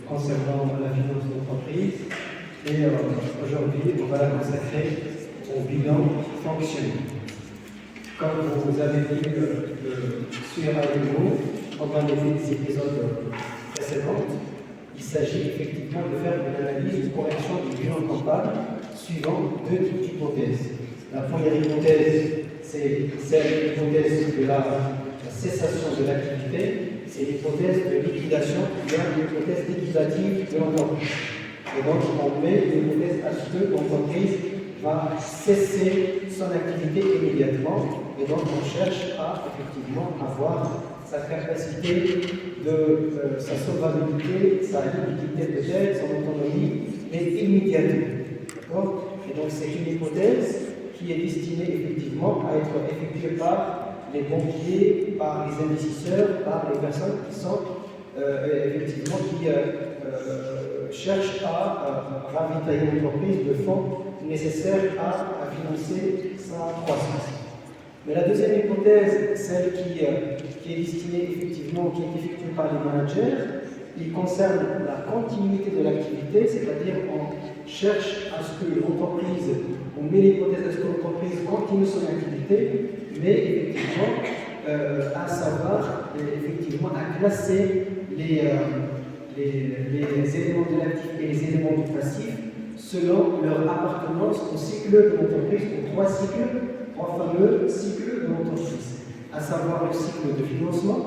concernant la finance d'entreprise. Et aujourd'hui, on va la consacrer au bilan fonctionnel. Comme vous avez dit sur AEMO, pendant les épisodes précédents, il s'agit effectivement de faire une analyse, une correction du bilan comptable suivant deux types d'hypothèses. La première hypothèse, c'est l'hypothèse de la cessation de l'activité, c'est l'hypothèse de liquidation, ou bien l'hypothèse liquidative de l'entreprise. Et donc, on met l'hypothèse à ce que l'entreprise va cesser son activité immédiatement, et donc on cherche à effectivement avoir sa capacité de sa solvabilité, sa liquidité de dette, son autonomie, mais immédiatement. D'accord ? Et donc c'est une hypothèse qui est destinée effectivement à être effectuée par les banquiers, par les investisseurs, par les personnes qui sont effectivement qui cherchent à ravitailler l'entreprise de fonds nécessaires à financer sa croissance. Mais la deuxième hypothèse, celle qui est destinée effectivement, qui est effectuée par les managers, il concerne la continuité de l'activité, c'est-à-dire on cherche à ce que l'entreprise, on met l'hypothèse à ce que l'entreprise continue son activité, mais effectivement, à savoir, effectivement, à classer les éléments de l'actif et les éléments du passif selon leur appartenance au cycle de l'entreprise, aux trois fameux cycles de l'entreprise, à savoir le cycle de financement,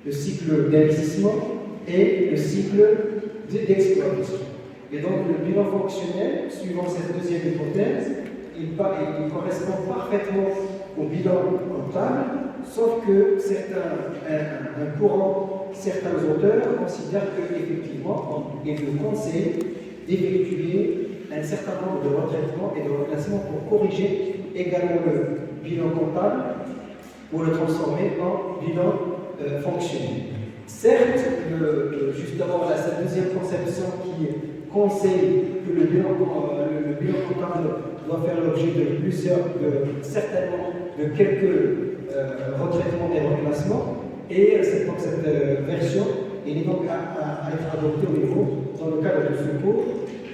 le cycle d'investissement et le cycle d'exploitation. Et donc le bilan fonctionnel, suivant cette deuxième hypothèse, il correspond parfaitement au bilan comptable, sauf que certains auteurs considèrent qu'effectivement, il est de conseil d'effectuer un certain nombre de retraitements et de reclassements pour corriger également le bilan comptable pour le transformer en bilan fonctionnel. Certes, justement, cette deuxième conception qui conseille que le bilan comptable doit faire l'objet de certainement de quelques retraitements et reclassements, et cette version est donc à être adoptée au niveau dans le cadre de secours.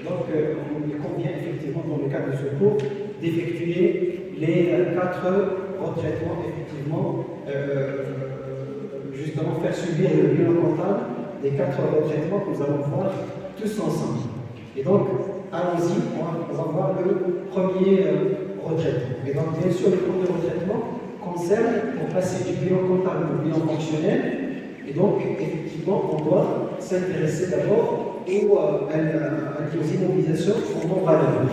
Donc, il convient effectivement, dans le cadre de secours, d'effectuer les 4 retraitements, effectivement, justement faire subir le bilan comptable des 4 retraitements que nous allons voir tous ensemble. Et donc, allons-y, on va voir le premier retraitement. Et donc, bien sûr, le premier retraitement concerne, pour passer du bilan comptable au bilan fonctionnel, et donc, effectivement, on doit s'intéresser d'abord aux immobilisations en non-valeur.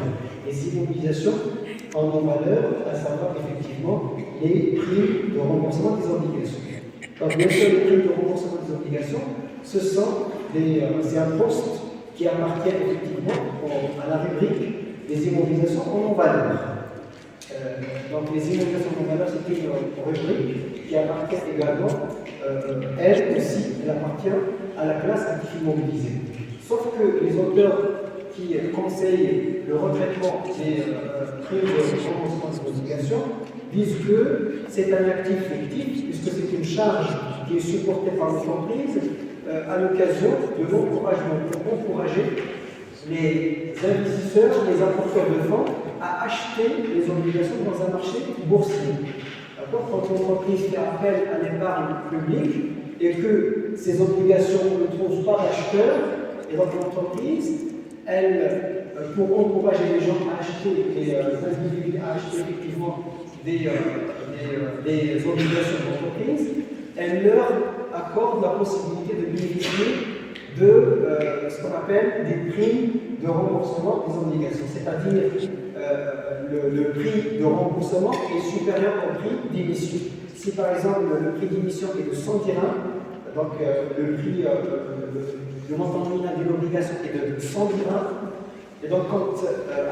Les immobilisations en non-valeur, à savoir effectivement les prix de remboursement des obligations. Donc, bien sûr, les prix de remboursement des obligations, c'est un poste qui appartient effectivement à la rubrique des immobilisations en non-valeur. Donc, les immobilisations en non-valeur, c'est une rubrique qui appartient également, elle aussi, elle appartient à la classe actif immobilisé. Sauf que les auteurs qui conseillent le retraitement des prix de remboursement des obligations disent que c'est un actif fictif, puisque c'est une charge qui est supportée par l'entreprise à l'occasion de l'encouragement, pour encourager les investisseurs, les apporteurs de fonds à acheter les obligations dans un marché boursier. Quand l'entreprise fait appel à l'épargne publique et que ces obligations ne trouvent pas d'acheteurs, et donc l'entreprise, elle, pour encourager les gens à acheter, les individus à acheter effectivement des obligations d'entreprise, elle leur accorde la possibilité de bénéficier de ce qu'on appelle des primes de remboursement des obligations, c'est-à-dire le prix de remboursement est supérieur au prix d'émission. Si par exemple le prix d'émission est de 100 dirhams, donc le prix, le montant nominal de l'obligation est de 100 dirhams, et donc quand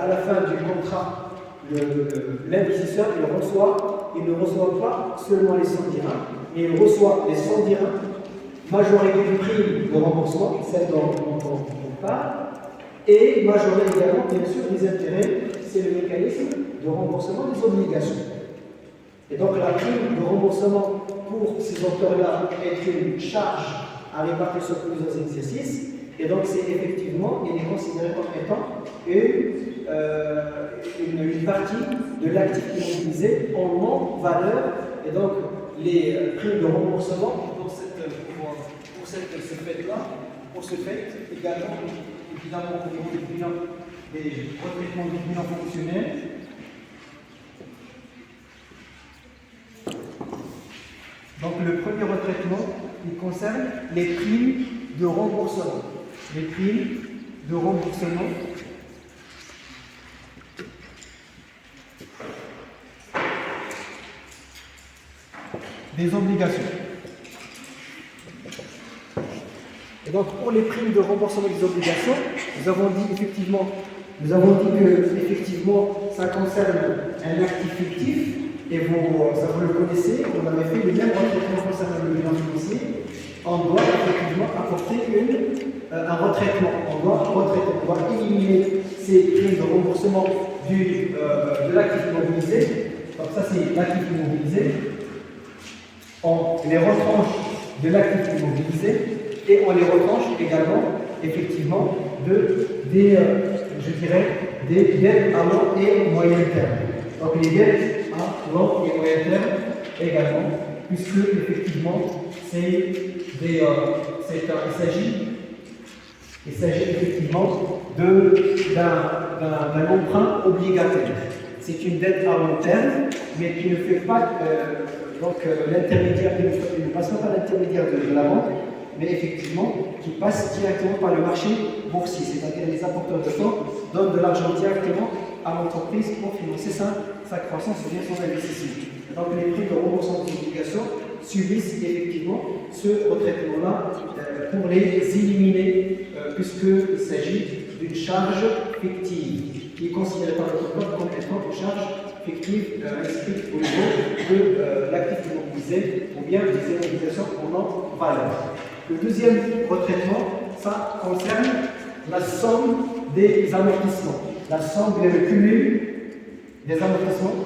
à la fin du contrat, l'investisseur il ne reçoit pas seulement les 100 dirhams, mais il reçoit les 100 dirhams majoré du prix de remboursement, celle dont on parle, et majoré également, bien sûr, les intérêts, c'est le mécanisme de remboursement des obligations. Et donc la prime de remboursement pour ces auteurs-là est une charge à répartir sur plusieurs exercices. Et donc, c'est effectivement, il est considéré comme étant une partie de l'actif immobilisé en non-valeur. Et donc, les primes de remboursement pour ce fait également, évidemment, au niveau du bilan, des retraitements du bilan fonctionnel. Donc, le premier retraitement, il concerne les primes de remboursement. Les primes de remboursement des obligations. Et donc, pour les primes de remboursement des obligations, nous avons dit que effectivement, ça concerne un actif fictif, et ça vous le connaissez, on avait fait le même retraitement concernant le bilan financier. On doit effectivement apporter un retraitement. On doit éliminer ces primes de remboursement de l'actif immobilisé. Donc ça, c'est l'actif immobilisé. On les retranche de l'actif immobilisé et on les retranche également, effectivement, des dettes à long et moyen terme. Donc les dettes à long et moyen terme également, puisque effectivement, il s'agit effectivement d'un emprunt obligataire. C'est une dette à long terme, mais qui ne fait pas l'intermédiaire, il ne passe pas par l'intermédiaire de la banque, mais effectivement qui passe directement par le marché boursier, c'est-à-dire les apporteurs de fonds donnent de l'argent directement à l'entreprise pour financer sa croissance ou bien son investissement. Donc les prix de remboursement des obligations subissent effectivement ce retraitement-là pour les éliminer, puisqu'il s'agit d'une charge fictive qui est considérée par le code comme étant une charge fictive inscrite au niveau de l'actif immobilisé ou bien des immobilisations en non-valeur. Le deuxième retraitement, ça concerne la somme des amortissements, la somme et le cumul des amortissements.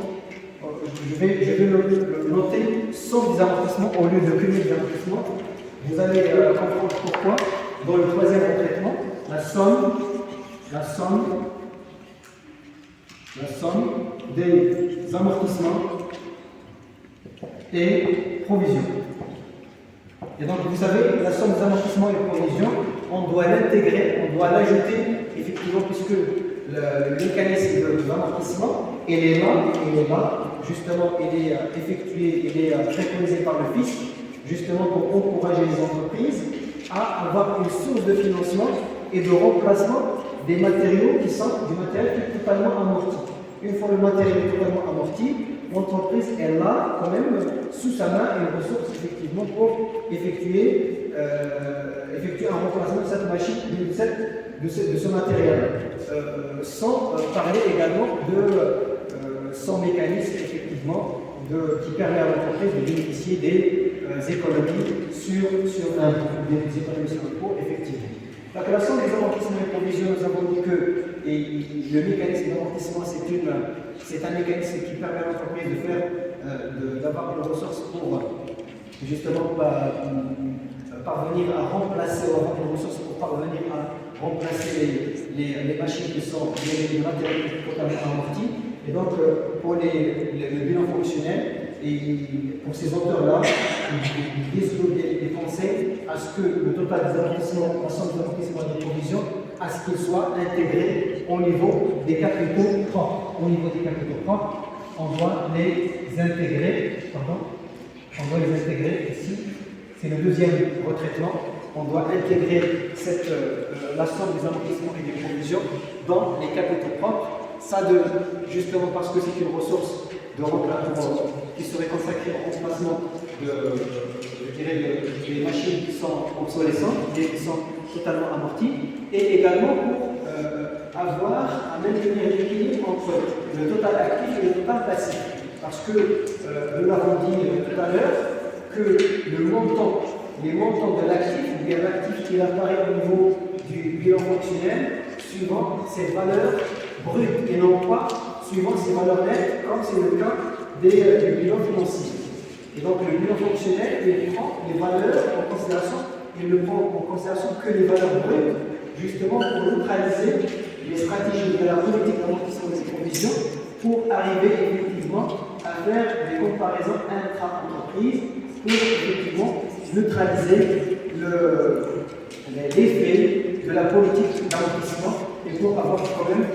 Je vais le noter somme des amortissements au lieu de cumul des amortissements. Vous allez comprendre pourquoi. Dans le troisième retraitement, la somme des amortissements et provisions. Et donc, vous savez, la somme des amortissements et provisions, on doit l'intégrer, on doit l'ajouter, effectivement, puisque le mécanisme de l'amortissement, il est là, justement, il est effectué, il est préconisé par le fisc, justement pour encourager les entreprises à avoir une source de financement et de remplacement des matériaux qui sont du matériel qui est totalement amorti. Une fois le matériel est totalement amorti, l'entreprise, elle a quand même sous sa main une ressource effectivement pour effectuer un remplacement de cette machine, de ce matériel. Sans parler également de son mécanisme effectivement qui permet à l'entreprise de bénéficier des économies sur des économies sur l'impôt effectivement. Donc la somme des amortissements et provisions, nous avons dit que le mécanisme d'amortissement, c'est un mécanisme qui permet à l'entreprise d'avoir une ressource pour justement parvenir à remplacer, ou avoir une ressource pour parvenir à remplacer les machines qui sont les matériels totalement amortis. Et donc pour le bilan fonctionnel, et pour ces auteurs-là, ils conseillent à ce que le total des amortissements, l'ensemble des amortissements et des provisions, à ce qu'ils soient intégrés au niveau des capitaux propres. Au niveau des capitaux propres, on doit les intégrer, ici. C'est le deuxième retraitement. On doit intégrer la somme des amortissements et des provisions dans les capitaux propres. Ça, justement parce que c'est une ressource qui serait consacrée au remplacement des machines qui sont obsolescentes et qui sont totalement amorties, et également pour avoir à maintenir l'équilibre entre le total actif et le total passif. Parce que nous l'avons dit tout à l'heure, que les montants de l'actif, ou bien l'actif qui apparaît au niveau du bilan fonctionnel, suivant ses valeurs brutes et non pas suivant ses valeurs nettes, comme c'est le cas du bilan financier. Et donc le bilan fonctionnel, il prend les valeurs en considération il ne prend en considération que les valeurs brutes, justement pour neutraliser les stratégies de la politique d'amortissement des provisions pour arriver effectivement à faire des comparaisons intra-entreprises pour effectivement neutraliser l'effet de la politique d'amortissement et pour avoir quand même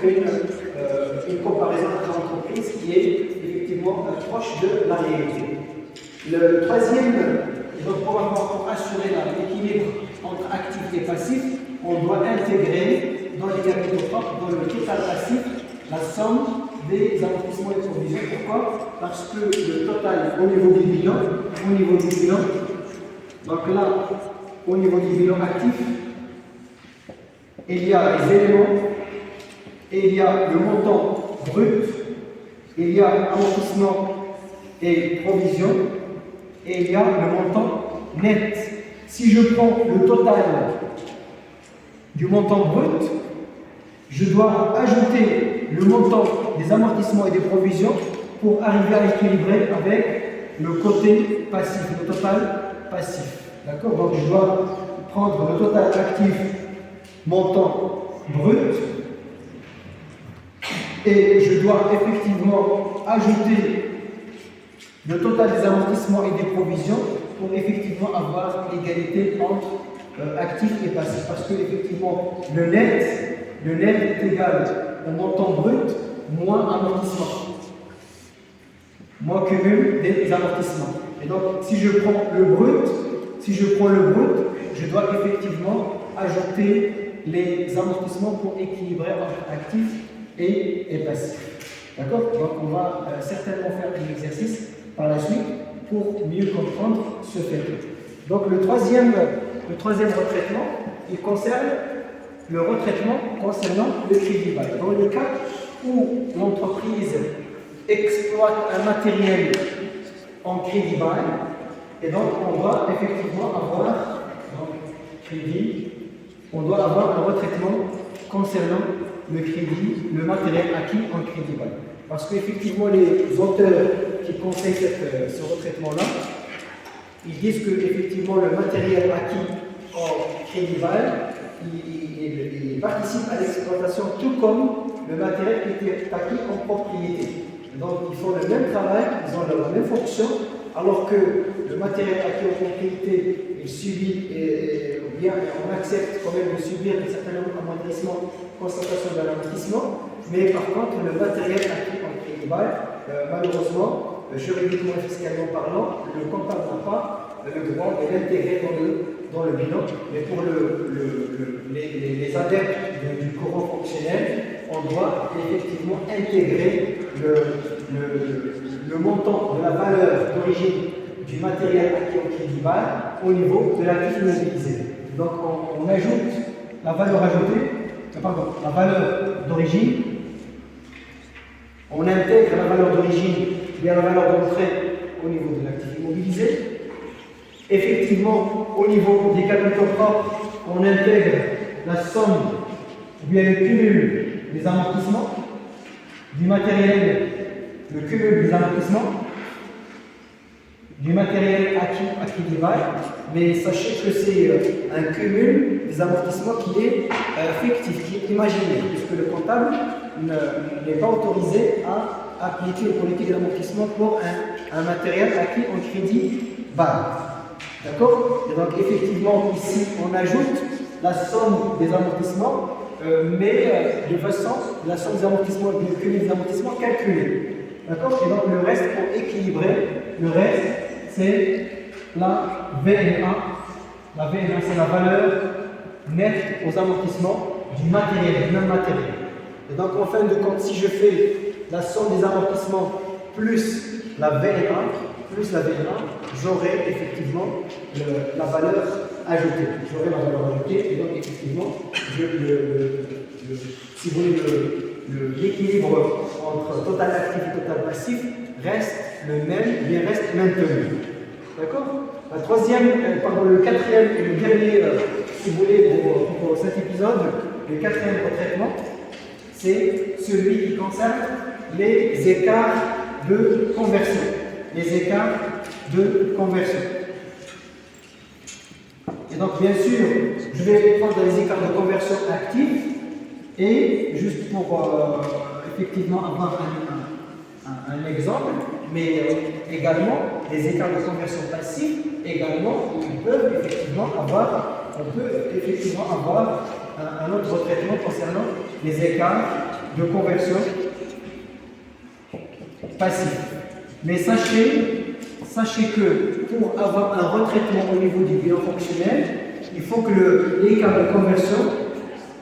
une comparaison intra-entreprise qui est effectivement proche de la réalité. Le troisième, donc pour assurer l'équilibre entre actifs et passifs, on doit intégrer dans les capitaux propres, dans le total passif, la somme des amortissements et provisions. Pourquoi? Parce que le total au niveau du bilan, donc là, au niveau du bilan actif, il y a les éléments, il y a le montant brut, il y a amortissement et provision, et il y a le montant net. Si je prends le total du montant brut, je dois ajouter le montant des amortissements et des provisions pour arriver à équilibrer avec le côté passif, le total passif. D'accord? Donc je dois prendre le total actif montant brut et je dois effectivement ajouter le total des amortissements et des provisions pour effectivement avoir l'égalité entre actifs et passifs. Parce que effectivement le net est égal au montant brut moins amortissement, moins cumul des amortissements. Et donc si je prends le brut, je dois effectivement ajouter les amortissements pour équilibrer entre actifs et passifs. D'accord? Donc on va certainement faire un exercice par la suite pour mieux comprendre ce fait. Donc le troisième retraitement, il concerne le retraitement concernant le crédit bail. Dans le cas où l'entreprise exploite un matériel en crédit bail, et donc on doit effectivement avoir un retraitement concernant le matériel acquis en crédit bail. Parce qu'effectivement, les auteurs qui conseillent ce retraitement-là, ils disent que effectivement le matériel acquis en crédit bail, il participe à l'exploitation tout comme le matériel qui était acquis en propriété. Donc ils font le même travail, ils ont la même fonction, alors que le matériel acquis en propriété, il subit, ou bien on accepte quand même de subir un certain nombre d'amortissements, constatation de l'amortissement, mais par contre le matériel acquis en crédit bail, malheureusement, juridiquement et fiscalement parlant, le comptable n'a pas le droit de l'intégrer dans le bilan, mais pour les adeptes du courant fonctionnel, on doit effectivement intégrer le montant de la valeur d'origine du matériel acquis en crédit bail au niveau de l'actif immobilisé. Donc on ajoute la valeur d'origine, on intègre la valeur d'origine bien la valeur d'entrée au niveau de l'actif immobilisé. Effectivement, au niveau des capitaux propres, on intègre la somme ou bien le cumul des amortissements, du matériel, le cumul des amortissements, du matériel acquis à crédit bail, mais sachez que c'est un cumul des amortissements qui est fictif, qui est imaginaire, puisque le comptable n'est pas autorisé à appliquer une politique d'amortissement pour un matériel acquis en crédit bail. D'accord? Et donc effectivement ici on ajoute la somme des amortissements, mais de façon la somme des amortissements et le cumul des amortissements calculés. D'accord? Et donc le reste pour équilibrer, c'est la VNA. La VNA c'est la valeur nette aux amortissements du même matériel. Et donc en fin de compte, si je fais la somme des amortissements plus la VNA, j'aurai effectivement la valeur ajoutée. Et donc effectivement, si vous voulez, l'équilibre entre total actif et total passif reste le même, il reste maintenu. D'accord? Le quatrième et le dernier, si vous voulez, pour cet épisode, le quatrième retraitement, c'est celui qui concerne les écarts de conversion. Et donc, bien sûr, je vais prendre les écarts de conversion actifs et juste pour effectivement avoir un exemple, mais également les écarts de conversion passifs, également, ils peuvent effectivement avoir, on peut effectivement avoir un autre traitement concernant les écarts de conversion passifs. Mais sachez que pour avoir un retraitement au niveau du bilan fonctionnel, il faut que l'écart de conversion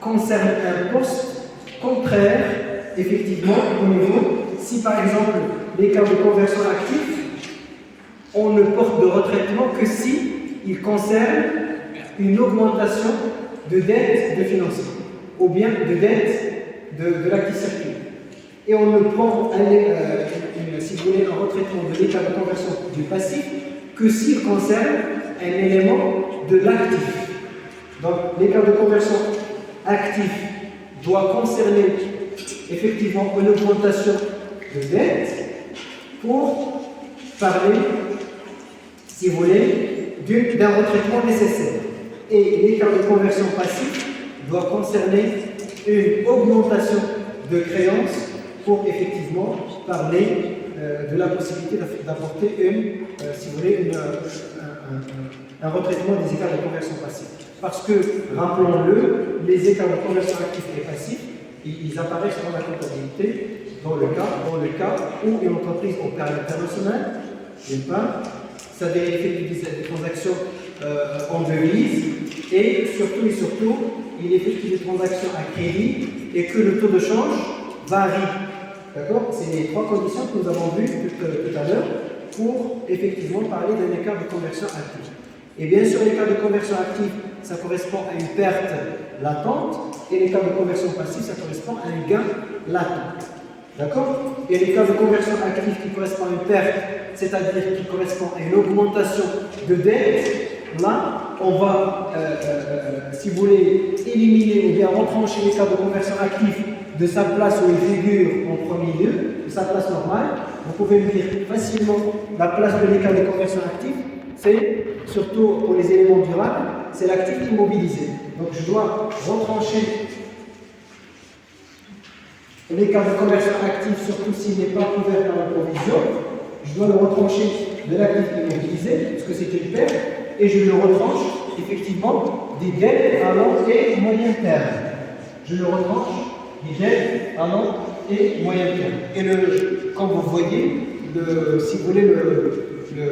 concerne un poste contraire, effectivement, au niveau. Si par exemple l'écart de conversion actif, on ne porte de retraitement que si il concerne une augmentation de dette de financement ou bien de dette de l'actif circuit. Et on ne prend si vous voulez, un retraitement de l'écart de conversion du passif que s'il concerne un élément de l'actif. Donc l'écart de conversion actif doit concerner effectivement une augmentation de dette pour parler, si vous voulez, d'un retraitement nécessaire. Et l'écart de conversion passif doit concerner une augmentation de créances pour effectivement parler de la possibilité d'apporter si vous voulez, un retraitement des écarts de conversion passifs. Parce que, rappelons-le, les écarts de conversion actifs et passifs, ils apparaissent dans la comptabilité dans le cas où une entreprise opère à l'international, d'une part, ça vérifie des transactions en devise, et surtout, il effectue des transactions à crédit et que le taux de change varie. D'accord? C'est les trois conditions que nous avons vues tout à l'heure pour effectivement parler d'un écart de conversion actif. Et bien sûr, l'écart de conversion actif, ça correspond à une perte latente, et l'écart de conversion passif, ça correspond à un gain latent. D'accord? Et l'écart de conversion actif qui correspond à une perte, c'est-à-dire qui correspond à une augmentation de dette, là, on va, si vous voulez, éliminer ou bien retrancher l'écart de conversion actif de sa place où il figure en premier lieu, de sa place normale. Vous pouvez me dire facilement la place de l'écart de conversion actif, c'est surtout pour les éléments durables, c'est l'actif immobilisé. Donc je dois retrancher l'écart de conversion actif, surtout s'il n'est pas couvert par la provision, je dois le retrancher de l'actif immobilisé, parce que c'est une perte, et je le retranche effectivement des dettes à long et moyen terme. Je le retranche des dettes à long et moyen terme. Et comme vous voyez, si vous voulez,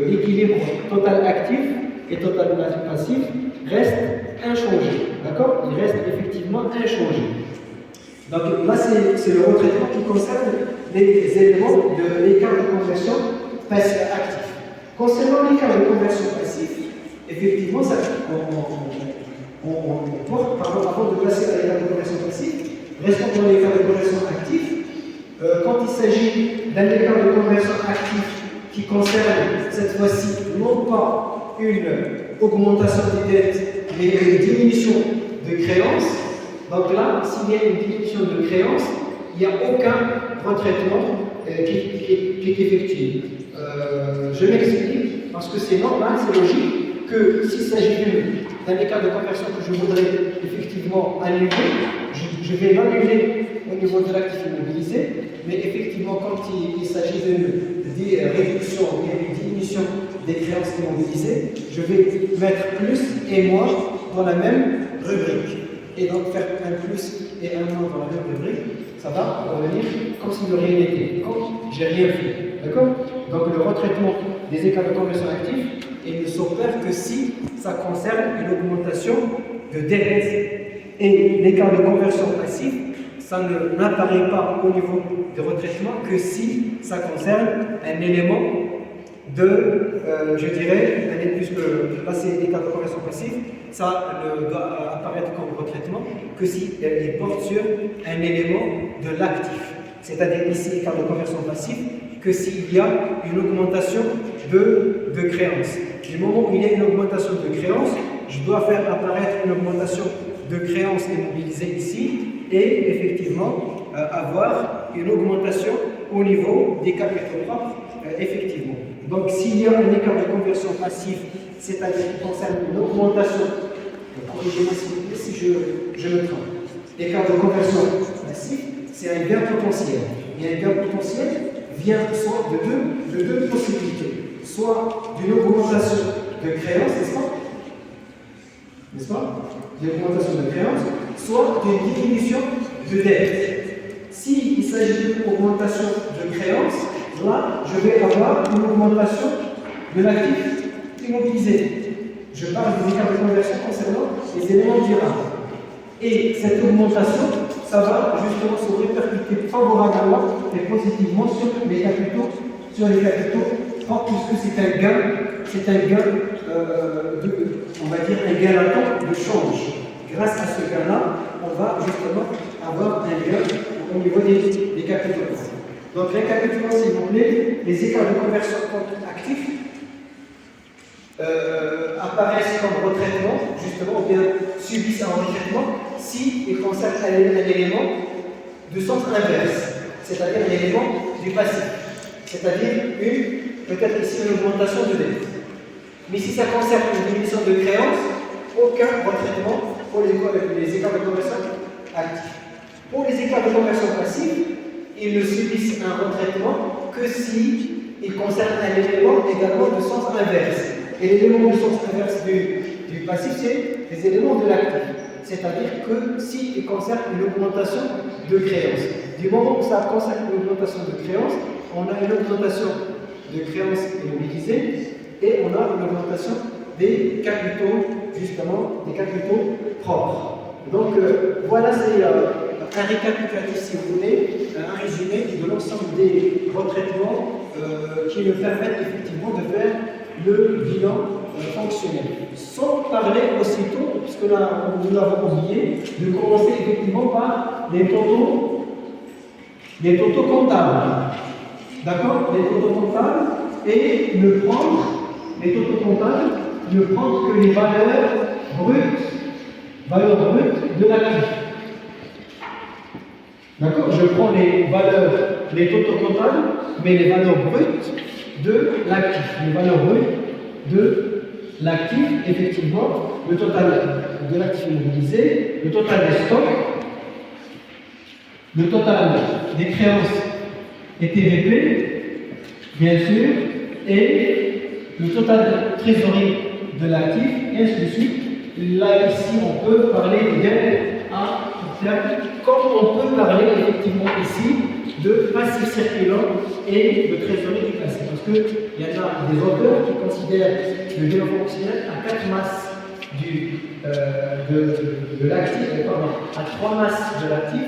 l'équilibre total actif et total passif reste inchangé. D'accord? Il reste effectivement inchangé. Donc là, c'est le retraitement qui concerne les éléments de l'écart de conversion passif-actif. Concernant l'écart de conversion passif, effectivement, on porte, avant de passer à l'écart de conversion passif, restons dans l'écart de conversion actif. Quand il s'agit d'un écart de conversion actif qui concerne cette fois-ci non pas une augmentation des dettes, mais une diminution de créances, donc là, s'il y a une diminution de créances, il n'y a aucun retraitement qui est effectué. Je m'explique, parce que c'est normal, c'est logique, que s'il s'agit d'un écart de conversion que je voudrais effectivement annuler, je vais l'annuler au niveau de l'actif immobilisé, mais effectivement, quand il s'agit d'une réduction ou d'une diminution des créances immobilisées, je vais mettre plus et moins dans la même rubrique. Et donc faire un plus et un moins dans la même rubrique, ça va revenir comme si de rien n'était, comme j'ai rien fait. D'accord? Donc le retraitement des écarts de conversion actifs, il ne s'opère que si ça concerne une augmentation de dette. Et l'écart de conversion passif, ça n'apparaît pas au niveau de retraitement que si ça concerne un élément je dirais, puisque là c'est l'écart de conversion passif, ça ne doit apparaître comme retraitement que s'il porte sur un élément de l'actif. C'est-à-dire ici, l'écart de conversion passif, que s'il y a une augmentation de créances. Du moment où il y a une augmentation de créances, je dois faire apparaître une augmentation de créances immobilisées ici et effectivement avoir une augmentation au niveau des capitaux propres, effectivement. Donc s'il y a un écart de conversion passif, c'est-à-dire qui concerne une augmentation Corrigez-moi s'il vous plaît si je me trompe. L'écart de conversion passif, c'est un gain potentiel. Et un gain potentiel vient soit de deux possibilités. Soit d'une augmentation de créance, n'est-ce pas? N'est-ce pas? D'une augmentation de créance, soit d'une diminution de dette. S'il s'agit d'une augmentation de créance, là, je vais avoir une augmentation de l'actif immobilisé. Je parle des écarts de conversion concernant les éléments durables. Et cette augmentation, ça va justement se répercuter favorablement et positivement sur les capitaux, puisque c'est un gain, on va dire un gain latent de change. Grâce à ce gain-là, on va justement avoir un gain au niveau des capitaux. Donc récapitulons s'il vous plaît, les écarts de conversion actifs apparaissent comme retraitement, justement, ou bien subissent un retraitement si ils concernent un élément de sens inverse, c'est-à-dire un élément du passif, c'est-à-dire peut-être ici une augmentation de dette. Mais si ça concerne une diminution de créance, aucun retraitement pour les écarts de conversion actifs. Pour les écarts de conversion passifs, ils ne subissent un retraitement que si ils concernent un élément également de sens inverse. Et l'élément de sens inverse du passif, c'est les éléments de l'actif. C'est-à-dire que s'il concerne une augmentation de créance. Du moment où ça concerne une augmentation de créance, on a une augmentation de créance immobilisée et on a une augmentation des capitaux, justement, des capitaux propres. Donc voilà, c'est un récapitulatif, si vous voulez, un résumé de l'ensemble des retraitements qui nous permettent effectivement de faire le bilan fonctionnel. Sans parler aussitôt, puisque là nous l'avons oublié, de commencer effectivement par les totaux comptables. D'accord? Les totaux comptables et ne prendre que les valeurs brutes de l'actif. D'accord? Je prends les totaux comptables, mais les valeurs brutes de l'actif. Les valeurs brutes de l'actif, effectivement, le total de l'actif immobilisé, le total des stocks, le total des créances et TVP, bien sûr, et le total de trésorerie de l'actif, et ainsi de suite. Là, ici, on peut parler de dettes à terme, comme on peut parler effectivement ici de passif circulant et de trésorerie du passif. Parce qu'il y en a des auteurs qui considèrent le bilan fonctionnel à 4 masses de l'actif, à 3 masses de l'actif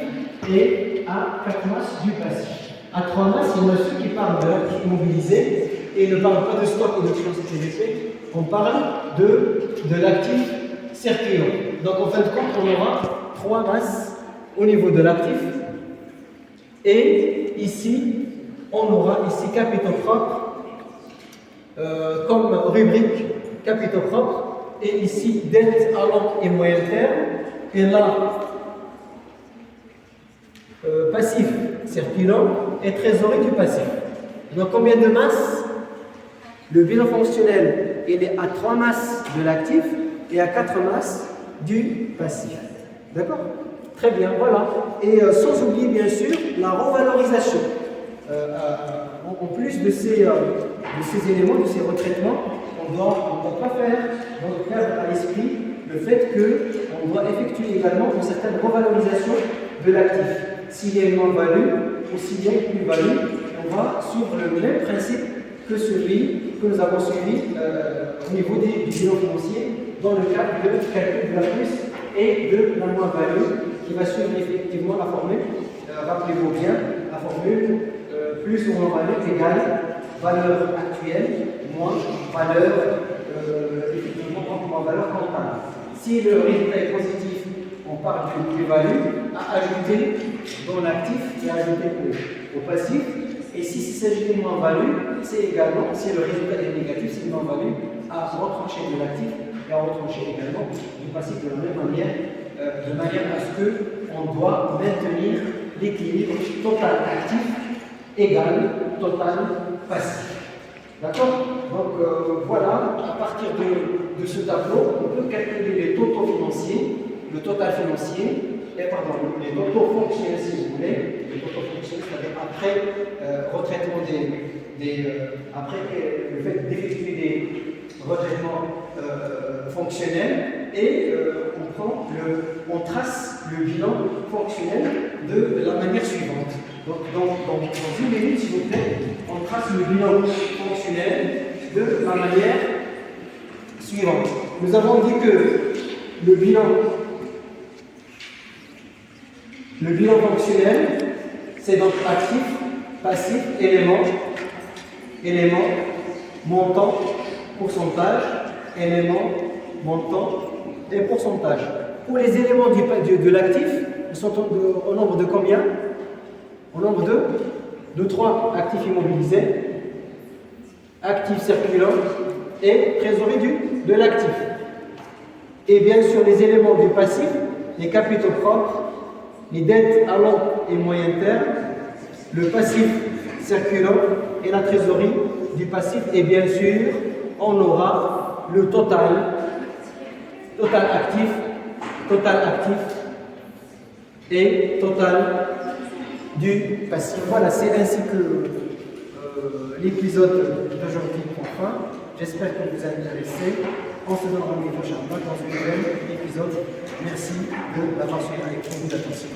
et à 4 masses du passif. À 3 masses, il y en a ceux qui parlent de l'actif immobilisé et ne parlent pas de stock ou de créance TVP, on parle de l'actif circulant. Donc en fin de compte, on aura 3 masses au niveau de l'actif. Et ici, on aura ici capitaux propres comme rubrique capitaux propres. Et ici, dette à long et moyen terme. Et là, passif circulant et trésorerie du passif. Donc combien de masses? Le bilan fonctionnel, il est à 3 masses de l'actif et à 4 masses du passif. D'accord? Très bien, voilà. Et sans oublier bien sûr la revalorisation. En plus de ces éléments, de ces retraitements, on ne doit pas faire à l'esprit le fait qu'on doit effectuer également une certaine revalorisation de l'actif. S'il y a une moins-value ou s'il y a une plus-value, on va suivre le même principe que celui que nous avons suivi au niveau du bilan financier dans le cadre de calcul de la plus et de la moins-value qui va suivre effectivement la formule. Rappelez-vous bien, la formule plus ou moins-value égale valeur actuelle moins valeur valeur comptable. Si le résultat est positif, on parle d'une plus-value à ajouter dans l'actif et à ajouter au passif. Et si il s'agit d'une moins-value, c'est également, si le résultat est négatif, c'est une moins-value à retrancher de l'actif et à retrancher également du passif de la même manière, de manière à ce qu'on doit maintenir l'équilibre total actif égal total passif. D'accord? Donc voilà, à partir de de ce tableau, on peut calculer les totaux financiers, le total financier, les totaux fonctionnels si vous voulez, les totaux fonctionnels, c'est-à-dire après retraitement après le fait d'effectuer des retraitements fonctionnels, et on trace le bilan fonctionnel de la manière suivante. Donc, dans une minute, s'il vous plaît, on trace le bilan fonctionnel de la manière suivante. Nous avons dit que le bilan fonctionnel, c'est donc actif, passif, élément, montant, pourcentage, élément, montant et pourcentage. Pour les éléments de l'actif, ils sont au nombre de combien? Au nombre de 3 actifs immobilisés, actifs circulants et trésorerie de l'actif. Et bien sûr, les éléments du passif, les capitaux propres, les dettes à long et moyen terme, le passif circulant et la trésorerie du passif. Et bien sûr, on aura le total actif et total du passif. Voilà, c'est ainsi que l'épisode d'aujourd'hui prend fin. J'espère que vous a intéressé. On se donne rendez-vous prochainement dans un nouvel épisode. Merci de l'avoir suivi avec beaucoup d'attention.